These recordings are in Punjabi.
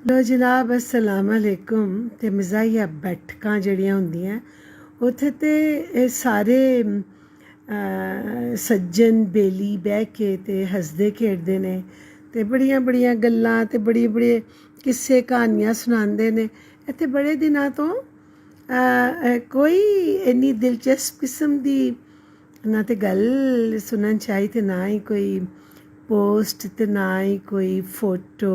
लो जनाब अस्सलाम वालेकुम। ते मज़ाहिया बैठकां जड़ियां होंदियां उत्थे ते सारे सज्जन बेली बह के ते हसदे खेडदे ने ते बड़ियां बड़ियां गल्लां ते बड़े बड़े किस्से कहानियां सुनांदे ने। इत्थे बड़े दिनां तो कोई इन्नी दिलचस्प किस्म दी ना ते गल सुनन च आई ते ना ही कोई पोस्ट ते ना ही कोई फोटो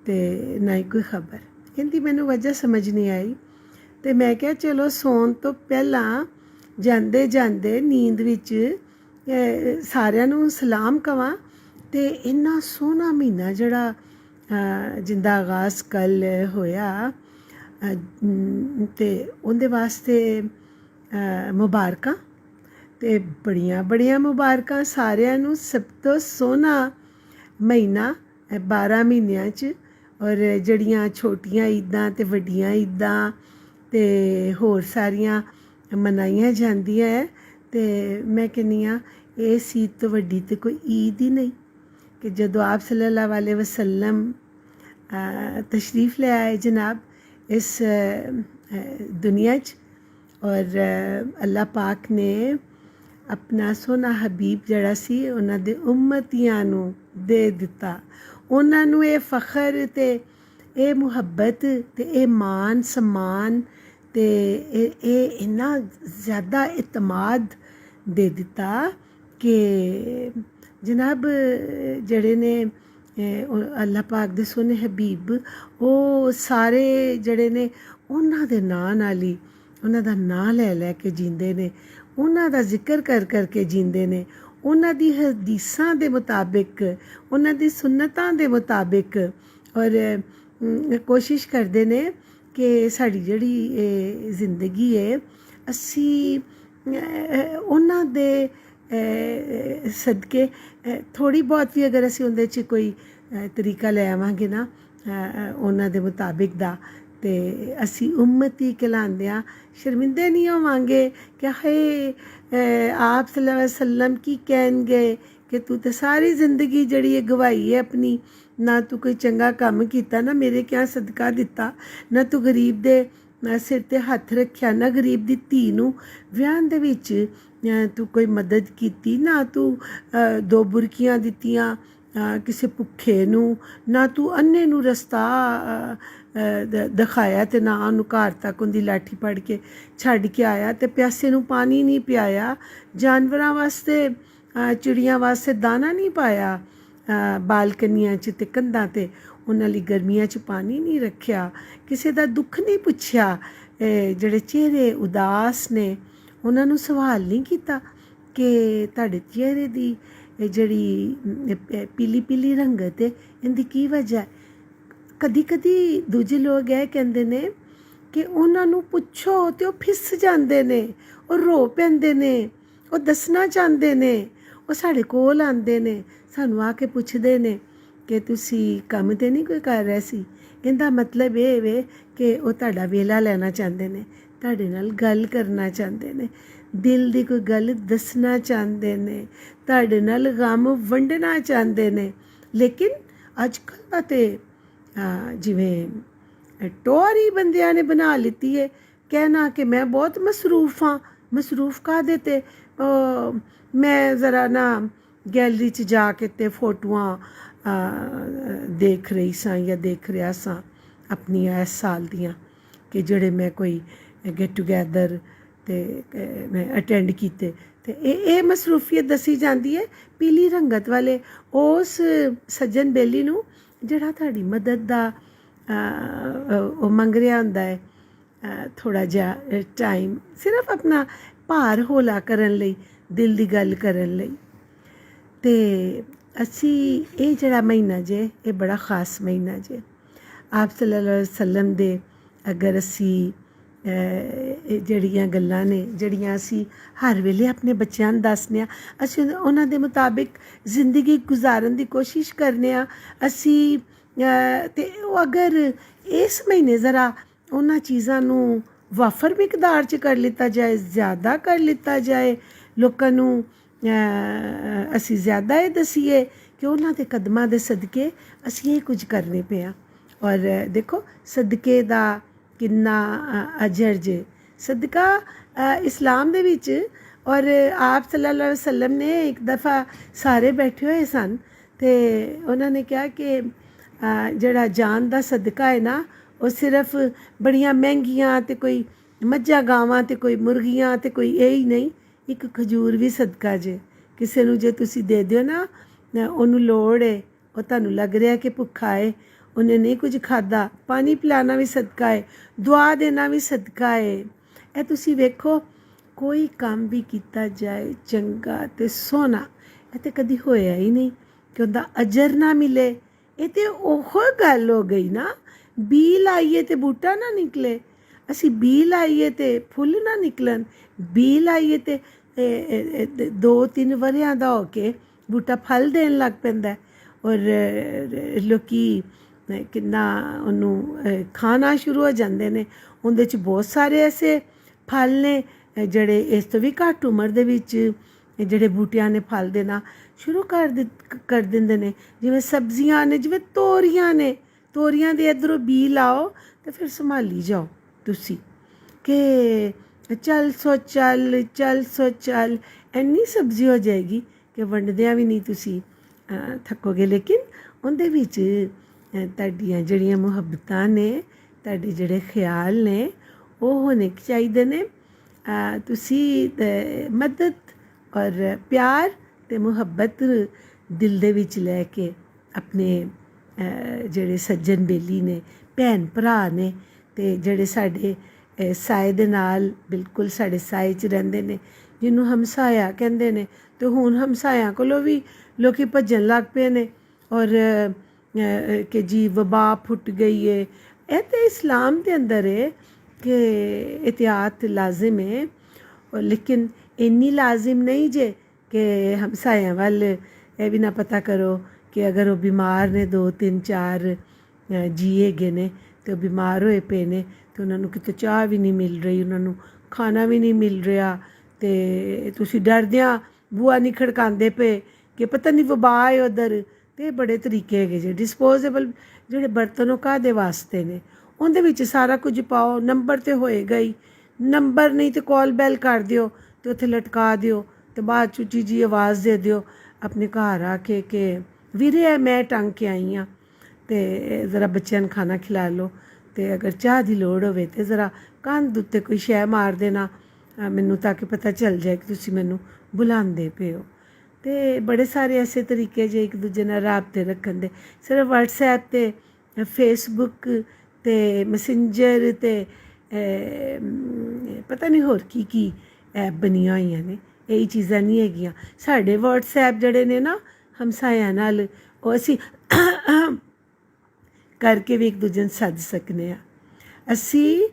ते ना ही कोई खबर। इनकी मैनू वजह समझ नहीं आई ते मैं क्या चलो सौन तो पहला जांदे जांदे नींद विच सारिਆਂ ਨੂੰ सलाम कवां ते इन्ना सोहना महीना जड़ा जिंदा आगाज़ कल होया ते उंदे वास्ते मुबारकां ते बड़ियां बड़ियां मुबारकां सारिਆਂ ਨੂੰ। सब तो सोहना महीना 12 महीनों च और जड़ियां छोटियां ईदां ते वड्डियां ईदां ते होर सारियां मनाइयां जांदियां है ते मैं कहनी आं इस ईद तो वड्डी तो कोई ईद ही नहीं कि जदों आप सल्लल्लाहु अलैहि वसल्लम तशरीफ़ ले आए जनाब इस दुनिया च और अल्लाह पाक ने अपना सोना हबीब जड़ा सी उन्हां दे उम्मतियां नू दे दिता। उन्हां नू ये फखर ते ये मुहब्बत ते ये मान सम्मान ते ये इन्ना ज़्यादा इतमाद दे दिता कि जनाब जड़े ने अल्लाह पाक दे सोने हबीब वो सारे जड़े ने उन्हां दे नां नाल ही उन्हां दा नां लै लै के जींदे ने, उन्हां दा जिक्र कर कर के जींदे ने, उन्हां दी हदीसां दे मुताबिक उन्हां दी सुन्नतां दे मुताबिक और कोशिश करदे ने कि साड़ी जड़ी जिंदगी है असी उन्हां दे सदके थोड़ी बहुत भी अगर असी उंदे च कोई तरीका ले आवांगे ना उन्हां दे मुताबिक दा ते असी उम्मती कहलांदे आं शर्मिंदे नहीं होवांगे कि हाय आप सल्लल्लाहु अलैहि वसल्लम की कहणगे कि तू तो सारी जिंदगी जड़ी है गवाई है अपनी, ना तू कोई चंगा कम कीता, ना मेरे क्या सदका दिता, ना तू गरीब दे सिर ते हत्थ रखिया, ना गरीब दी धी नू विआहन दे विच तू कोई मदद कीती, ना तू दो बुरकियां दित्तियां किसी भुखे नू, ना तू अन्ने नू रस्ता दिखाया ते ना उन्नू घर तक उंदी लाठी फड़ के छड्ड के आया ते प्यासे नू पानी नहीं पियाया, जानवरां वास्ते चिड़ियां वास्ते दाना नहीं पाया बालकनियां च ते कंधां ते उन्हां लई गर्मियां च पानी नहीं रखिया, किसी दा दुख नहीं पुछया, जेड़े चेहरे उदास ने उन्हां नू सवाल नहीं कीता कि तुहाडे चेहरे दी जड़ी पीली पीली रंगत है इंदी की वजह है। कदी कदी दूजे लोग यह कहंदे ने कि उन्हां नू पुछो ते ओह फिस जांदे ने, ओह रो पैंदे ने, ओह दसना चाहंदे ने, ओह साडे कोल आंदे ने सानू आके पुछदे ने कि तुसी कम ते नहीं कोई कर रहे सी। इंदा मतलब ये वे कि ओह तुहाडा वेला लेना चाहंदे ने, तुहाडे नाल गल करना चाहंदे ने, दिल दी कोई गल दसना चाहंदे ने, तुहाडे नाल गम वंडना चाहंदे ने। लेकिन अजकल दा ते जिवें टोर ही बंदियां ने बना लिती है कहना कि मैं बहुत मसरूफ़ हाँ। मसरूफ़ काहदे ते मैं ज़रा ना गैलरी च जाके ते फोटोआं देख रही सां या देख रहा सां अपनियां इस साल दियां कि जेड़े मैं कोई गेट टुगैदर ते मैं अटेंड कीते ते ये मसरूफियत दसी जाती है पीली रंगत वाले उस सज्जन बेली नू जेड़ा तुहाडी मदद दा ओह मंग रहा हुंदा है थोड़ा जिहा टाइम सिर्फ अपना भार हौला करन लई, दिल दी गल करन लई। ते असी ये जड़ा महीना जे ये बड़ा खास महीना जे आप सल्लल्लाहु अलैहि वसल्लम दे अगर असी जड़ियां गल्लां ने जड़ियां असी हर वेले अपने बच्चों नूं दसने आं, असी उन्हां दे मुताबिक जिंदगी गुजारन दी कोशिश करने आं असी ते अगर इस महीने ज़रा उन्हां चीज़ां नूं वाफर मिकदार च कर लिता जाए, ज़्यादा कर लिता जाए, लोकां नूं असी ज़्यादा ये दसीए कि उन्हां दे कदमां दे सदके असी ये कुछ करने पे आं। ਔਰ ਦੇਖੋ ਸਦਕੇ ਦਾ ਕਿੰਨਾ ਅਜਰ ਜੇ। ਸਦਕਾ ਇਸਲਾਮ ਦੇ ਵਿੱਚ, ਔਰ ਆਪ ਸੱਲੱਲਾਹੁ ਅਲੈਹਿ ਵਸੱਲਮ ਨੇ ਇੱਕ ਦਫਾ ਸਾਰੇ ਬੈਠੇ ਹੋਏ ਸਨ ਤੇ ਉਹਨਾਂ ਨੇ ਕਿਹਾ ਕਿ ਜਿਹੜਾ ਜਾਨ ਦਾ ਸਦਕਾ ਹੈ ਨਾ, ਉਹ ਸਿਰਫ ਬੜੀਆਂ ਮਹਿੰਗੀਆਂ ਤੇ ਕੋਈ ਮੱਝਾਂ ਗਾਵਾਂ ਤੇ ਕੋਈ ਮੁਰਗੀਆਂ ਤੇ ਕੋਈ ਇਹ ਹੀ ਨਹੀਂ, ਇੱਕ ਖਜੂਰ ਵੀ ਸਦਕਾ ਜੇ। ਕਿਸੇ ਨੂੰ ਜੇ ਤੁਸੀਂ ਦੇ ਦਿਓ ਨਾ, ਉਹਨੂੰ ਲੋੜ ਹੈ, ਉਹ ਤੁਹਾਨੂੰ ਲੱਗ ਰਿਹਾ ਕਿ ਭੁੱਖਾ ਹੈ, ਉਹਨੇ ਨਹੀਂ ਕੁਝ ਖਾਧਾ, ਪਾਣੀ ਪਿਲਾਣਾ ਵੀ ਸਦਕਾ ਹੈ, ਦੁਆ ਦੇਣਾ ਵੀ ਸਦਕਾ ਹੈ। ਇਹ ਤੁਸੀਂ ਵੇਖੋ, ਕੋਈ ਕੰਮ ਵੀ ਕੀਤਾ ਜਾਏ ਚੰਗਾ ਤੇ ਸੋਹਣਾ, ਇਹ ਤੇ ਕਦੀ ਹੋਇਆ ਹੀ ਨਹੀਂ ਕਿ ਉਹਦਾ ਅਜਰ ਨਾ ਮਿਲੇ। ਇਹ ਤੇ ਉਹ ਗੱਲ ਹੋ ਗਈ ਨਾ, ਬੀ ਲਾਈਏ ਤੇ ਬੂਟਾ ਨਾ ਨਿਕਲੇ। ਅਸੀਂ ਬੀ ਲਾਈਏ ਤੇ ਫੁੱਲ ਨਾ ਨਿਕਲਣ, ਬੀ ਲਾਈਏ ਤੇ 2-3 ਵਰਿਆਂ ਦਾ ਹੋ ਕੇ ਬੂਟਾ ਫਲ ਦੇਣ ਲੱਗ ਪੈਂਦਾ। ਔਰ ਲੋਕੀ ਕਿੰਨਾ ਉਹਨੂੰ ਖਾਣਾ ਸ਼ੁਰੂ ਹੋ ਜਾਂਦੇ ਨੇ। ਉਹਦੇ 'ਚ ਬਹੁਤ ਸਾਰੇ ਐਸੇ ਫਲ ਨੇ ਜਿਹੜੇ ਇਸ ਤੋਂ ਵੀ ਘੱਟ ਉਮਰ ਦੇ ਵਿੱਚ ਜਿਹੜੇ ਬੂਟਿਆਂ ਨੇ ਫਲ ਦੇਣਾ ਸ਼ੁਰੂ ਕਰ ਦਿੰਦੇ ਨੇ। ਜਿਵੇਂ ਸਬਜ਼ੀਆਂ ਨੇ, ਜਿਵੇਂ ਤੋਰੀਆਂ ਨੇ, ਤੋਰੀਆਂ ਦੇ ਇੱਧਰੋਂ ਬੀ ਲਾਓ ਤੇ ਫਿਰ ਸੰਭਾਲੀ ਜਾਓ ਤੁਸੀਂ ਕਿ ਚੱਲ ਸੋ ਚੱਲ ਇੰਨੀ ਸਬਜ਼ੀ ਹੋ ਜਾਏਗੀ ਕਿ ਵੰਡਦਿਆਂ ਵੀ ਨਹੀਂ ਤੁਸੀਂ ਥੱਕੋਗੇ। ਲੇਕਿਨ ਉਹਦੇ ਵਿੱਚ ਤੁਹਾਡੀਆਂ ਜਿਹੜੀਆਂ ਮੁਹੱਬਤਾਂ ਨੇ, ਤੁਹਾਡੇ ਜਿਹੜੇ ਖਿਆਲ ਨੇ, ਉਹ ਹੋਣੇ ਚਾਹੀਦੇ ਨੇ। ਤੁਸੀਂ ਮਦਦ ਔਰ ਪਿਆਰ ਅਤੇ ਮੁਹੱਬਤ ਦਿਲ ਦੇ ਵਿੱਚ ਲੈ ਕੇ ਆਪਣੇ ਜਿਹੜੇ ਸੱਜਣ ਬੇਲੀ ਨੇ, ਭੈਣ ਭਰਾ ਨੇ, ਅਤੇ ਜਿਹੜੇ ਸਾਡੇ ਸਾਏ ਦੇ ਨਾਲ ਬਿਲਕੁਲ ਸਾਡੇ ਸਾਏ 'ਚ ਰਹਿੰਦੇ ਨੇ, ਜਿਹਨੂੰ ਹਮਸਾਇਆ ਕਹਿੰਦੇ ਨੇ। ਅਤੇ ਹੁਣ ਹਮਸਾਇਆਂ ਕੋਲੋਂ ਵੀ ਲੋਕ ਭੱਜਣ ਲੱਗ ਪਏ ਨੇ, ਔਰ ਕਿ ਜੀ ਵਬਾ ਫੁੱਟ ਗਈ ਹੈ। ਇਹ ਤਾਂ ਇਸਲਾਮ ਦੇ ਅੰਦਰ ਹੈ ਕਿ ਇਹਤਿਆਤ ਲਾਜ਼ਮ ਹੈ, ਲੇਕਿਨ ਇੰਨੀ ਲਾਜ਼ਮ ਨਹੀਂ ਜੇ ਕਿ ਹਮਸਾਇਆਂ ਵੱਲ ਇਹ ਵੀ ਨਾ ਪਤਾ ਕਰੋ ਕਿ ਅਗਰ ਉਹ ਬਿਮਾਰ ਨੇ, 2-3-4 ਜੀ ਹੈਗੇ ਨੇ ਅਤੇ ਉਹ ਬਿਮਾਰ ਹੋਏ ਪਏ ਨੇ ਅਤੇ ਉਹਨਾਂ ਨੂੰ ਕਿਤੇ ਚਾਹ ਵੀ ਨਹੀਂ ਮਿਲ ਰਹੀ, ਉਹਨਾਂ ਨੂੰ ਖਾਣਾ ਵੀ ਨਹੀਂ ਮਿਲ ਰਿਹਾ, ਅਤੇ ਤੁਸੀਂ ਡਰਦਿਆਂ ਬੂਹਾ ਨਹੀਂ ਖੜਕਾਉਂਦੇ ਪਏ ਕਿ ਪਤਾ ਨਹੀਂ ਵਬਾ ਹੈ ਉੱਧਰ। ਅਤੇ ਬੜੇ ਤਰੀਕੇ ਹੈਗੇ ਜੇ। ਡਿਸਪੋਜ਼ੇਬਲ ਜਿਹੜੇ ਬਰਤਨ ਉਹ ਕਾਹਦੇ ਵਾਸਤੇ ਨੇ, ਉਹਦੇ ਵਿੱਚ ਸਾਰਾ ਕੁਝ ਪਾਓ, ਨੰਬਰ ਤਾਂ ਹੋਏਗਾ ਹੀ, ਨੰਬਰ ਨਹੀਂ ਤਾਂ ਕਾਲ ਬੈਲ ਕਰ ਦਿਓ ਅਤੇ ਉੱਥੇ ਲਟਕਾ ਦਿਓ ਅਤੇ ਬਾਅਦ 'ਚ ਉੱਚੀ ਜੀ ਆਵਾਜ਼ ਦੇ ਦਿਓ ਆਪਣੇ ਘਰ ਆ ਕੇ ਕਿ ਵੀਰੇ ਮੈਂ ਟੰਗ ਕੇ ਆਈ ਹਾਂ ਅਤੇ ਜ਼ਰਾ ਬੱਚਿਆਂ ਨੂੰ ਖਾਣਾ ਖਿਲਾ ਲਓ, ਅਤੇ ਅਗਰ ਚਾਹ ਦੀ ਲੋੜ ਹੋਵੇ ਤਾਂ ਜ਼ਰਾ ਕੰਧ ਉੱਤੇ ਕੋਈ ਸ਼ੈ ਮਾਰ ਦੇਣਾ ਮੈਨੂੰ, ਤਾਂ ਕਿ ਪਤਾ ਚੱਲ ਜਾਏ ਕਿ ਤੁਸੀਂ ਮੈਨੂੰ ਬੁਲਾਉਂਦੇ ਪਏ ਹੋ। ਅਤੇ ਬੜੇ ਸਾਰੇ ਐਸੇ ਤਰੀਕੇ ਜੇ ਇੱਕ ਦੂਜੇ ਨਾਲ ਰਾਬਤੇ ਰੱਖਣ ਦੇ। ਸਿਰਫ ਵਟਸਐਪ 'ਤੇ, ਫੇਸਬੁੱਕ 'ਤੇ, ਮੈਸੇਂਜਰ 'ਤੇ ਪਤਾ ਨਹੀਂ ਹੋਰ ਕੀ ਐਪ ਬਣੀਆਂ ਹੋਈਆਂ ਨੇ। ਇਹੀ ਚੀਜ਼ਾਂ ਨਹੀਂ ਹੈਗੀਆਂ। ਸਾਡੇ ਵਟਸਐਪ ਜਿਹੜੇ ਨੇ ਨਾ ਹਮਸਾਇਆਂ ਨਾਲ, ਉਹ ਅਸੀਂ ਕਰਕੇ ਵੀ ਇੱਕ ਦੂਜੇ ਨੂੰ ਸੱਦ ਸਕਦੇ ਹਾਂ। ਅਸੀਂ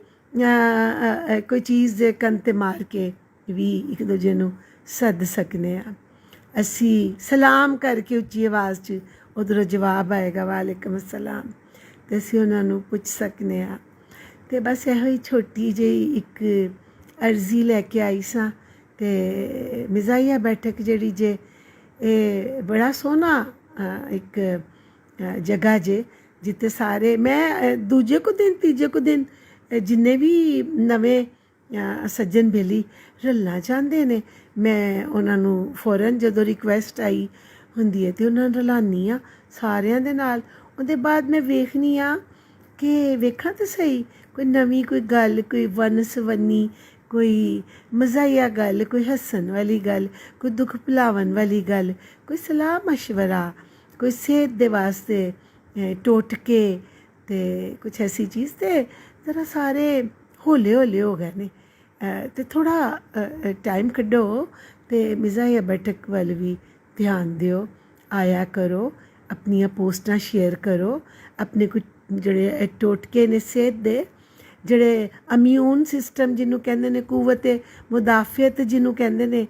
ਕੋਈ ਚੀਜ਼ ਦੇ ਕੰਨ 'ਤੇ ਮਾਰ ਕੇ ਵੀ ਇੱਕ ਦੂਜੇ ਨੂੰ ਸੱਦ ਸਕਦੇ ਹਾਂ। ਅਸੀਂ ਸਲਾਮ ਕਰਕੇ ਉੱਚੀ ਆਵਾਜ਼ 'ਚ ਉੱਧਰੋਂ ਜਵਾਬ ਆਏਗਾ ਵਾਲੇਕੁਮ ਅਸਲਾਮ, ਅਤੇ ਅਸੀਂ ਉਹਨਾਂ ਨੂੰ ਪੁੱਛ ਸਕਦੇ ਹਾਂ। ਅਤੇ ਬਸ ਇਹੋ ਹੀ ਛੋਟੀ ਜਿਹੀ ਇੱਕ ਅਰਜ਼ੀ ਲੈ ਕੇ ਆਈ ਸਾਂ। ਅਤੇ ਮਿਜ਼ਾਈਆ ਬੈਠਕ ਜਿਹੜੀ ਜੇ, ਇਹ ਬੜਾ ਸੋਹਣਾ ਇੱਕ ਜਗ੍ਹਾ ਜੇ, ਜਿੱਥੇ ਸਾਰੇ ਮੈਂ ਦੂਜੇ ਕੁ ਦਿਨ ਤੀਜੇ ਕੁ ਦਿਨ ਜਿੰਨੇ ਵੀ ਨਵੇਂ ਸੱਜਣ ਬੇਲੀ ਰਲਣਾ ਚਾਹੁੰਦੇ ਨੇ, ਮੈਂ ਉਹਨਾਂ ਨੂੰ ਫੌਰਨ ਜਦੋਂ ਰਿਕੁਐਸਟ ਆਈ ਹੁੰਦੀ ਹੈ ਅਤੇ ਉਹਨਾਂ ਨੂੰ ਰਲਾਨੀ ਹਾਂ ਸਾਰਿਆਂ ਦੇ ਨਾਲ। ਉਹਦੇ ਬਾਅਦ ਮੈਂ ਵੇਖਦੀ ਹਾਂ ਕਿ ਵੇਖਾਂ ਤਾਂ ਸਹੀ ਕੋਈ ਨਵੀਂ ਕੋਈ ਗੱਲ, ਕੋਈ ਵੰਨ-ਸਵੰਨੀ, ਕੋਈ ਮਜ਼ਾਹੀਆ ਗੱਲ, ਕੋਈ ਹੱਸਣ ਵਾਲੀ ਗੱਲ, ਕੋਈ ਦੁੱਖ ਭੁਲਾਵਣ ਵਾਲੀ ਗੱਲ, ਕੋਈ ਸਲਾਹ ਮਸ਼ਵਰਾ, ਕੋਈ ਸਿਹਤ ਦੇ ਵਾਸਤੇ ਟੋਟਕੇ, ਅਤੇ ਕੁਛ ਐਸੀ ਚੀਜ਼। ਅਤੇ ਜ਼ਰਾ ਸਾਰੇ ਹੌਲੇ ਹੋ ਗਏ ਨੇ, ਅਤੇ ਥੋੜ੍ਹਾ ਟਾਈਮ ਕੱਢੋ ਅਤੇ ਮਿਜ਼ਾਹੀਆ ਬੈਠਕ ਵੱਲ ਵੀ ਧਿਆਨ ਦਿਓ, ਆਇਆ ਕਰੋ, ਆਪਣੀਆਂ ਪੋਸਟਾਂ ਸ਼ੇਅਰ ਕਰੋ। ਆਪਣੇ ਕੁਝ ਜਿਹੜੇ ਟੋਟਕੇ ਨੇ ਸਿਹਤ ਦੇ, ਜਿਹੜੇ ਇਮਿਊਨ ਸਿਸਟਮ ਜਿਹਨੂੰ ਕਹਿੰਦੇ ਨੇ, ਕੁਵਤ ਮੁਦਾਫਿਅਤ ਜਿਹਨੂੰ ਕਹਿੰਦੇ ਨੇ,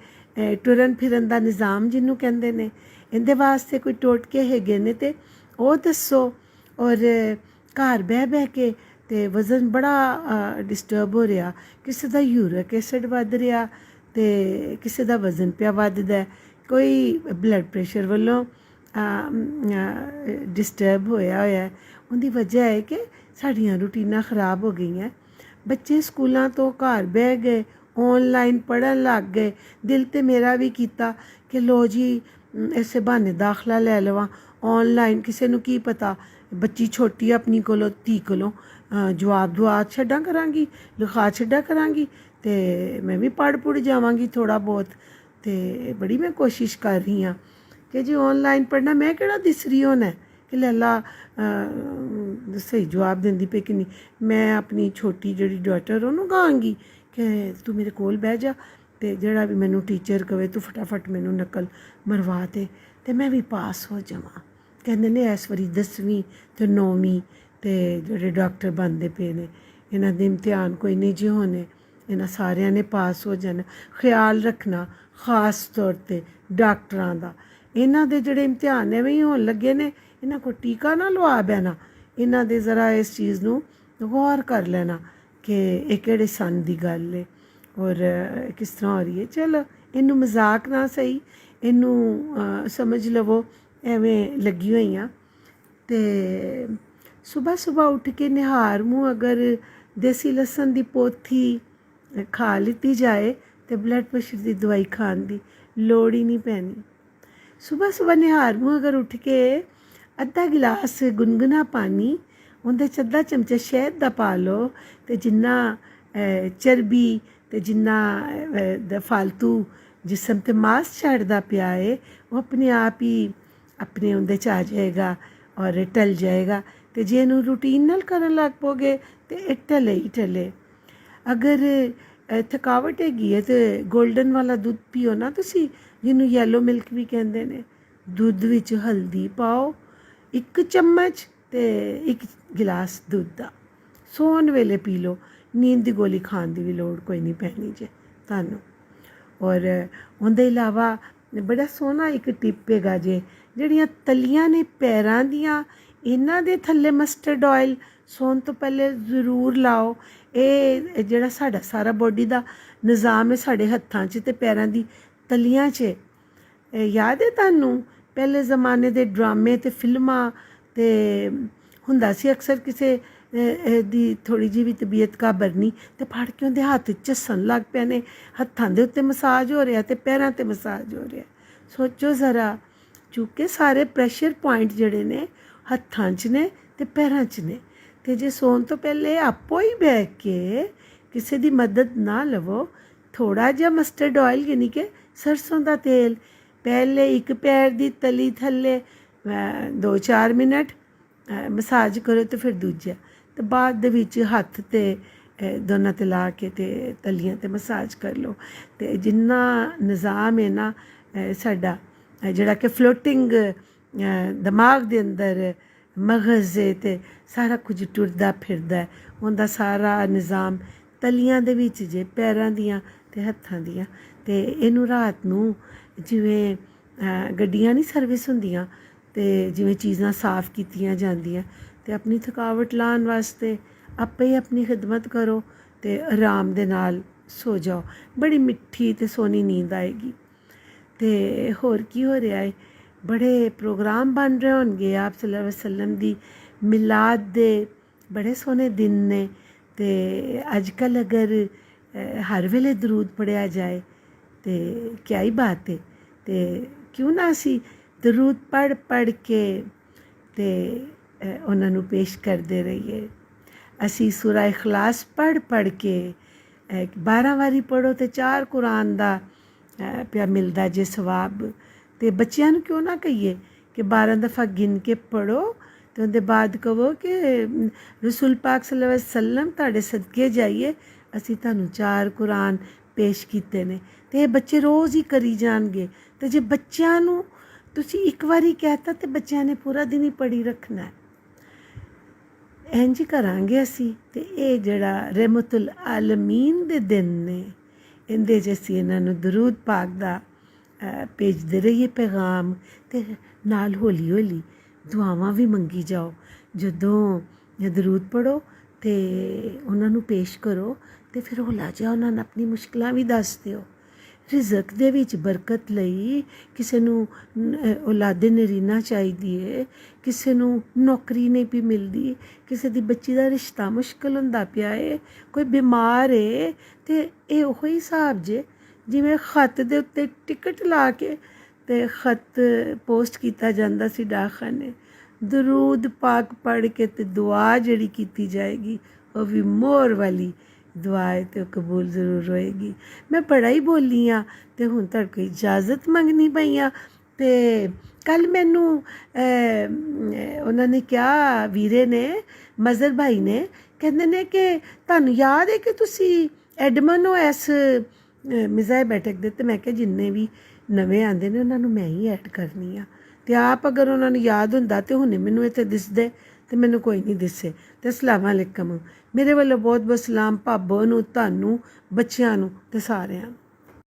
ਟੁਰਨ ਫਿਰਨ ਦਾ ਨਿਜ਼ਾਮ ਜਿਹਨੂੰ ਕਹਿੰਦੇ ਨੇ, ਇਹਦੇ ਵਾਸਤੇ ਕੋਈ ਟੋਟਕੇ ਹੈਗੇ ਨੇ ਤੇ ਉਹ ਦੱਸੋ। ਔਰ ਘਰ ਬਹਿ ਕੇ ਅਤੇ ਵਜ਼ਨ ਬੜਾ ਡਿਸਟਰਬ ਹੋ ਰਿਹਾ, ਕਿਸੇ ਦਾ ਯੂਰਿਕ ਐਸਿਡ ਵੱਧ ਰਿਹਾ ਅਤੇ ਕਿਸੇ ਦਾ ਵਜ਼ਨ ਪਿਆ ਵੱਧਦਾ, ਕੋਈ ਬਲੱਡ ਪ੍ਰੈਸ਼ਰ ਵੱਲੋਂ ਡਿਸਟਰਬ ਹੋਇਆ ਹੈ। ਉਹਦੀ ਵਜ੍ਹਾ ਹੈ ਕਿ ਸਾਡੀਆਂ ਰੂਟੀਨਾਂ ਖਰਾਬ ਹੋ ਗਈਆਂ। ਬੱਚੇ ਸਕੂਲਾਂ ਤੋਂ ਘਰ ਬਹਿ ਗਏ, ਔਨਲਾਈਨ ਪੜ੍ਹਨ ਲੱਗ ਗਏ। ਦਿਲ ਤੇ ਮੇਰਾ ਵੀ ਕੀਤਾ ਕਿ ਲੋ ਜੀ ਇਸੇ ਬਹਾਨੇ ਦਾਖਲਾ ਲੈ ਲਵਾਂ ਔਨਲਾਈਨ। ਕਿਸੇ ਨੂੰ ਕੀ ਪਤਾ, ਬੱਚੀ ਛੋਟੀ ਆਪਣੀ ਕੋਲੋਂ ਧੀ ਕੋਲੋਂ ਜਵਾਬ ਦੁਆ ਛੱਡਾਂ ਕਰਾਂਗੀ, ਲਿਖਾ ਛੱਡਾਂ ਕਰਾਂਗੀ, ਅਤੇ ਮੈਂ ਵੀ ਪੜ੍ਹ ਪੁੜ੍ਹ ਜਾਵਾਂਗੀ ਥੋੜ੍ਹਾ ਬਹੁਤ। ਅਤੇ ਬੜੀ ਮੈਂ ਕੋਸ਼ਿਸ਼ ਕਰ ਰਹੀ ਹਾਂ ਕਿ ਜੇ ਔਨਲਾਈਨ ਪੜ੍ਹਨਾ, ਮੈਂ ਕਿਹੜਾ ਦਿਸਰੀ ਹੋਣਾ ਕਿ ਲੱਲਾ ਸਹੀ ਜਵਾਬ ਦਿੰਦੀ ਪਈ ਕਿ ਨਹੀਂ। ਮੈਂ ਆਪਣੀ ਛੋਟੀ ਜਿਹੜੀ ਡਾਟਰ ਉਹਨੂੰ ਕਹਾਂਗੀ ਕਿ ਤੂੰ ਮੇਰੇ ਕੋਲ ਬਹਿ ਜਾ, ਅਤੇ ਜਿਹੜਾ ਵੀ ਮੈਨੂੰ ਟੀਚਰ ਕਵੇ ਤੂੰ ਫਟਾਫਟ ਮੈਨੂੰ ਨਕਲ ਮਰਵਾ ਦੇ ਅਤੇ ਮੈਂ ਵੀ ਪਾਸ ਹੋ ਜਾਵਾਂ। ਕਹਿੰਦੇ ਨੇ ਇਸ ਵਾਰੀ 10ਵੀਂ ਅਤੇ 9ਵੀਂ ਅਤੇ ਜਿਹੜੇ ਡਾਕਟਰ ਬਣਦੇ ਪਏ ਨੇ, ਇਹਨਾਂ ਦੇ ਇਮਤਿਹਾਨ ਕੋਈ ਨਹੀਂ ਜਿਹੇ ਹੋਣੇ, ਇਹਨਾਂ ਸਾਰਿਆਂ ਨੇ ਪਾਸ ਹੋ ਜਾਣਾ। ਖਿਆਲ ਰੱਖਣਾ ਖ਼ਾਸ ਤੌਰ 'ਤੇ ਡਾਕਟਰਾਂ ਦਾ, ਇਹਨਾਂ ਦੇ ਜਿਹੜੇ ਇਮਤਿਹਾਨ ਐਵੇਂ ਹੀ ਹੋਣ ਲੱਗੇ ਨੇ, ਇਹਨਾਂ ਕੋਲ ਟੀਕਾ ਨਾ ਲਵਾ ਬਹਿਣਾ। ਇਹਨਾਂ ਦੇ ਜ਼ਰਾ ਇਸ ਚੀਜ਼ ਨੂੰ ਗੌਰ ਕਰ ਲੈਣਾ ਕਿ ਇਹ ਕਿਹੜੇ ਸੰਨ ਦੀ ਗੱਲ ਹੈ ਔਰ ਕਿਸ ਤਰ੍ਹਾਂ ਹੋ ਰਹੀ ਹੈ। ਚਲੋ ਇਹਨੂੰ ਮਜ਼ਾਕ ਨਾ ਸਹੀ, ਇਹਨੂੰ ਸਮਝ ਲਵੋ ਐਵੇਂ ਲੱਗੀ ਹੋਈਆਂ। ਅਤੇ ਸੁਬਾਹ ਉੱਠ ਕੇ ਨਿਹਾਰ ਮੂੰਹ ਅਗਰ ਦੇਸੀ ਲਸਣ ਦੀ ਪੋਥੀ ਖਾ ਲਿੱਤੀ ਜਾਏ ਅਤੇ ਬਲੱਡ ਪ੍ਰੈਸ਼ਰ ਦੀ ਦਵਾਈ ਖਾਣ ਦੀ ਲੋੜ ਹੀ ਨਹੀਂ ਪੈਣੀ। ਸੁਬਾਹ ਨਿਹਾਰ ਮੂੰਹ ਅਗਰ ਉੱਠ ਕੇ ਅੱਧਾ ਗਿਲਾਸ ਗੁਨਗੁਨਾ ਪਾਣੀ, ਉਹਦੇ 'ਚ ਅੱਧਾ ਚਮਚਾ ਸ਼ਹਿਦ ਦਾ ਪਾ ਲਓ, ਅਤੇ ਜਿੰਨਾ ਚਰਬੀ ਅਤੇ ਜਿੰਨਾ ਫਾਲਤੂ ਜਿਸਮ 'ਤੇ ਮਾਸ ਛੱਡਦਾ ਪਿਆ ਹੈ ਉਹ ਆਪਣੇ ਆਪ ਹੀ ਆਪਣੇ ਉਹਦੇ 'ਚ ਆ ਜਾਏਗਾ ਔਰ ਟਲ ਜਾਏਗਾ। ਅਤੇ ਜੇ ਇਹਨੂੰ ਰੂਟੀਨ ਨਾਲ ਕਰਨ ਲੱਗ ਪਓਗੇ ਤਾਂ ਇਹ ਟਲੇ ਹੀ ਟਲੇ। ਅਗਰ ਥਕਾਵਟ ਹੈਗੀ ਹੈ ਤਾਂ ਗੋਲਡਨ ਵਾਲਾ ਦੁੱਧ ਪੀਓ ਨਾ ਤੁਸੀਂ, ਜਿਹਨੂੰ ਯੈਲੋ ਮਿਲਕ ਵੀ ਕਹਿੰਦੇ ਨੇ। ਦੁੱਧ ਵਿੱਚ ਹਲਦੀ ਪਾਓ 1 ਚਮਚ ਅਤੇ 1 ਗਿਲਾਸ ਦੁੱਧ ਦਾ, ਸੌਣ ਵੇਲੇ ਪੀ ਲਓ। ਨੀਂਦ ਦੀ ਗੋਲੀ ਖਾਣ ਦੀ ਵੀ ਲੋੜ ਕੋਈ ਨਹੀਂ ਪੈਣੀ ਜੇ ਤੁਹਾਨੂੰ। ਔਰ ਉਹਦੇ ਇਲਾਵਾ ਬੜਾ ਸੋਹਣਾ ਇੱਕ ਟਿਪ ਹੈਗਾ ਜੇ, ਜਿਹੜੀਆਂ ਤਲੀਆਂ ਨੇ ਪੈਰਾਂ ਦੀਆਂ, ਇਹਨਾਂ ਦੇ ਥੱਲੇ ਮਸਟਰਡ ਆਇਲ ਸੌਣ ਤੋਂ ਪਹਿਲੇ ਜ਼ਰੂਰ ਲਾਓ। ਇਹ ਜਿਹੜਾ ਸਾਡਾ ਸਾਰਾ ਬੋਡੀ ਦਾ ਨਿਜ਼ਾਮ ਹੈ ਸਾਡੇ ਹੱਥਾਂ 'ਚ ਅਤੇ ਪੈਰਾਂ ਦੀ ਤਲੀਆਂ 'ਚ। ਯਾਦ ਹੈ ਤੁਹਾਨੂੰ ਪਹਿਲੇ ਜ਼ਮਾਨੇ ਦੇ ਡਰਾਮੇ ਅਤੇ ਫਿਲਮਾਂ 'ਤੇ ਹੁੰਦਾ ਸੀ ਅਕਸਰ ਕਿਸੇ ਦੀ ਥੋੜ੍ਹੀ ਜਿਹੀ ਵੀ ਤਬੀਅਤ ਕਾਬਰ ਨਹੀਂ ਅਤੇ ਫੜ ਕੇ ਉਹਦੇ ਹੱਥ ਝੱਸਣ ਲੱਗ ਪਏ ਨੇ, ਹੱਥਾਂ ਦੇ ਉੱਤੇ ਮਸਾਜ ਹੋ ਰਿਹਾ ਅਤੇ ਪੈਰਾਂ 'ਤੇ ਮਸਾਜ ਹੋ ਰਿਹਾ। ਸੋਚੋ ਜ਼ਰਾ, ਚੂँਕਿ ਸਾਰੇ ਪ੍ਰੈਸ਼ਰ ਪੁਆਇੰਟ ਜਿਹੜੇ ਨੇ ਹੱਥਾਂ 'ਚ ਨੇ ਅਤੇ ਪੈਰਾਂ 'ਚ ਨੇ। ਅਤੇ ਜੇ ਸੌਣ ਤੋਂ ਪਹਿਲੇ ਆਪੋ ਹੀ ਬਹਿ ਕੇ ਕਿਸੇ ਦੀ ਮਦਦ ਨਾ ਲਵੋ, ਥੋੜ੍ਹਾ ਜਿਹਾ ਮਸਟਰਡ ਆਇਲ ਯਾਨੀ ਕਿ ਸਰਸੋਂ ਦਾ ਤੇਲ ਪਹਿਲੇ ਇੱਕ ਪੈਰ ਦੀ ਤਲੀ ਥੱਲੇ 2-4 ਮਿੰਟ ਮਸਾਜ ਕਰੋ ਅਤੇ ਫਿਰ ਦੂਜਾ, ਅਤੇ ਬਾਅਦ ਦੇ ਵਿੱਚ ਹੱਥ 'ਤੇ ਦੋਨਾਂ 'ਤੇ ਲਾ ਕੇ ਅਤੇ ਤਲੀਆਂ 'ਤੇ ਮਸਾਜ ਕਰ ਲਓ। ਅਤੇ ਜਿੰਨਾ ਨਿਜ਼ਾਮ ਹੈ ਨਾ ਸਾਡਾ ਜਿਹੜਾ ਕਿ ਫਲੋਟਿੰਗ ਦਿਮਾਗ ਦੇ ਅੰਦਰ ਮਗਜ਼ ਅਤੇ ਸਾਰਾ ਕੁਝ ਟੁਰਦਾ ਫਿਰਦਾ, ਉਹਦਾ ਸਾਰਾ ਨਿਜ਼ਾਮ ਤਲੀਆਂ ਦੇ ਵਿੱਚ ਜੇ, ਪੈਰਾਂ ਦੀਆਂ ਅਤੇ ਹੱਥਾਂ ਦੀਆਂ। ਅਤੇ ਇਹਨੂੰ ਰਾਤ ਨੂੰ ਜਿਵੇਂ ਗੱਡੀਆਂ ਨਹੀਂ ਸਰਵਿਸ ਹੁੰਦੀਆਂ ਅਤੇ ਜਿਵੇਂ ਚੀਜ਼ਾਂ ਸਾਫ਼ ਕੀਤੀਆਂ ਜਾਂਦੀਆਂ, ਅਤੇ ਆਪਣੀ ਥਕਾਵਟ ਲਾਉਣ ਵਾਸਤੇ ਆਪੇ ਹੀ ਆਪਣੀ ਖਿਦਮਤ ਕਰੋ ਅਤੇ ਆਰਾਮ ਦੇ ਨਾਲ ਸੋ ਜਾਓ। ਬੜੀ ਮਿੱਠੀ ਅਤੇ ਸੋਹਣੀ ਨੀਂਦ ਆਏਗੀ। ਅਤੇ ਹੋਰ ਕੀ ਹੋ ਰਿਹਾ ਹੈ, ਬੜੇ ਪ੍ਰੋਗਰਾਮ ਬਣ ਰਹੇ ਹੋਣਗੇ ਆਪ ਸੱਲੱਲਾਹੁ ਅਲੈਹਿ ਵਸੱਲਮ ਦੀ ਮਿਲਾਦ ਦੇ, ਬੜੇ ਸੋਹਣੇ ਦਿਨ ਨੇ। ਅਤੇ ਅੱਜ ਕੱਲ੍ਹ ਅਗਰ ਹਰ ਵੇਲੇ ਦਰੂਦ ਪੜ੍ਹਿਆ ਜਾਏ ਅਤੇ ਕਿਆ ਹੀ ਬਾਤ ਹੈ। ਅਤੇ ਕਿਉਂ ਨਾ ਅਸੀਂ ਦਰੂਦ ਪੜ੍ਹ ਕੇ ਅਤੇ ਉਹਨਾਂ ਨੂੰ ਪੇਸ਼ ਕਰਦੇ ਰਹੀਏ। ਅਸੀਂ ਸੂਰਾ ਇਖਲਾਸ ਪੜ੍ਹ ਕੇ 12 ਵਾਰੀ ਪੜ੍ਹੋ ਅਤੇ 4 ਕੁਰਾਨ ਦਾ ਪਿਆ ਮਿਲਦਾ ਜੇ ਸਵਾਬ। ਅਤੇ ਬੱਚਿਆਂ ਨੂੰ ਕਿਉਂ ਨਾ ਕਹੀਏ ਕਿ 12 ਦਫਾ ਗਿਣ ਕੇ ਪੜ੍ਹੋ ਅਤੇ ਉਹਦੇ ਬਾਅਦ ਕਹੋ ਕਿ ਰਸੂਲ ਪਾਕ ਸੱਲੱਲਾਹੁ ਅਲੈਹਿ ਵਸੱਲਮ ਤੁਹਾਡੇ ਸਦਕੇ ਜਾਈਏ, ਅਸੀਂ ਤੁਹਾਨੂੰ 4 ਕੁਰਾਨ ਪੇਸ਼ ਕੀਤੇ ਨੇ। ਅਤੇ ਇਹ ਬੱਚੇ ਰੋਜ਼ ਹੀ ਕਰੀ ਜਾਣਗੇ। ਅਤੇ ਜੇ ਬੱਚਿਆਂ ਨੂੰ ਤੁਸੀਂ ਇੱਕ ਵਾਰੀ ਕਹਿਤਾ ਤਾਂ ਬੱਚਿਆਂ ਨੇ ਪੂਰਾ ਦਿਨ ਹੀ ਪੜ੍ਹੀ ਰੱਖਣਾ। ਇੰਝ ਕਰਾਂਗੇ ਅਸੀਂ। ਅਤੇ ਇਹ ਜਿਹੜਾ ਰਹਿਮਤੁਲ ਆਲਮੀਨ ਦੇ ਦਿਨ ਨੇ, ਇਹਦੇ 'ਚ ਅਸੀਂ ਇਹਨਾਂ ਨੂੰ ਦਰੂਦ ਪਾਕ ਦਾ ਭੇਜਦੇ ਰਹੀਏ ਪੈਗਾਮ, ਅਤੇ ਨਾਲ ਹੌਲੀ ਹੌਲੀ ਦੁਆਵਾਂ ਵੀ ਮੰਗੀ ਜਾਓ। ਜਦੋਂ ਦਰੂਦ ਪੜ੍ਹੋ ਅਤੇ ਉਹਨਾਂ ਨੂੰ ਪੇਸ਼ ਕਰੋ ਅਤੇ ਫਿਰ ਹੌਲਾ ਜਿਹਾ ਉਹਨਾਂ ਨੂੰ ਆਪਣੀ ਮੁਸ਼ਕਿਲਾਂ ਵੀ ਦੱਸ ਦਿਓ। ਰਿਜ਼ਕ ਦੇ ਵਿੱਚ ਬਰਕਤ ਲਈ ਕਿਸੇ ਨੂੰ ਔਲਾਦੇ ਨਰੀਨਾ ਚਾਹੀਦੀ ਹੈ, ਕਿਸੇ ਨੂੰ ਨੌਕਰੀ ਨਹੀਂ ਵੀ ਮਿਲਦੀ, ਕਿਸੇ ਦੀ ਬੱਚੀ ਦਾ ਰਿਸ਼ਤਾ ਮੁਸ਼ਕਲ ਹੁੰਦਾ ਪਿਆ ਹੈ, ਕੋਈ ਬਿਮਾਰ ਹੈ, ਅਤੇ ਇਹ ਉਹੀ ਹਿਸਾਬ ਜੇ ਜਿਵੇਂ ਖੱਤ ਦੇ ਉੱਤੇ ਟਿਕਟ ਲਾ ਕੇ ਅਤੇ ਖੱਤ ਪੋਸਟ ਕੀਤਾ ਜਾਂਦਾ ਸੀ ਡਾਕਖਾਨੇ। ਦਰੂਦ ਪਾਕ ਪੜ੍ਹ ਕੇ ਅਤੇ ਦੁਆ ਜਿਹੜੀ ਕੀਤੀ ਜਾਏਗੀ ਉਹ ਵੀ ਮੋਹਰ ਵਾਲੀ ਦੁਆ ਹੈ ਅਤੇ ਉਹ ਕਬੂਲ ਜ਼ਰੂਰ ਹੋਏਗੀ। ਮੈਂ ਬੜਾ ਹੀ ਬੋਲੀ ਹਾਂ ਅਤੇ ਹੁਣ ਤੁਹਾਡੇ ਕੋਲ ਇਜਾਜ਼ਤ ਮੰਗਣੀ ਪਈ ਆ। ਅਤੇ ਕੱਲ੍ਹ ਮੈਨੂੰ ਉਹਨਾਂ ਨੇ ਕਿਹਾ, ਵੀਰੇ ਨੇ, ਮਜ਼ਹਰ ਭਾਈ ਨੇ, ਕਹਿੰਦੇ ਨੇ ਕਿ ਤੁਹਾਨੂੰ ਯਾਦ ਹੈ ਕਿ ਤੁਸੀਂ ਐਡਮਨ ਹੋ ਇਸ ਮਿਜ਼ਾਹ ਬੈਠਕ ਦੇ। ਅਤੇ ਮੈਂ ਕਿਹਾ ਜਿੰਨੇ ਵੀ ਨਵੇਂ ਆਉਂਦੇ ਨੇ ਉਹਨਾਂ ਨੂੰ ਮੈਂ ਹੀ ਐਡ ਕਰਨੀ ਆ, ਅਤੇ ਆਪ ਅਗਰ ਉਹਨਾਂ ਨੂੰ ਯਾਦ ਹੁੰਦਾ ਤਾਂ ਹੁਣੇ ਮੈਨੂੰ ਇੱਥੇ ਦਿਸਦੇ, ਅਤੇ ਮੈਨੂੰ ਕੋਈ ਨਹੀਂ ਦਿਸੇ। ਅਤੇ ਅਸਲਾਮ ਅਲੈਕਮ, ਮੇਰੇ ਵੱਲੋਂ ਬਹੁਤ ਬਹੁਤ ਸਲਾਮ ਭਾਬੋ ਨੂੰ, ਤੁਹਾਨੂੰ, ਬੱਚਿਆਂ ਨੂੰ ਅਤੇ ਸਾਰਿਆਂ ਨੂੰ।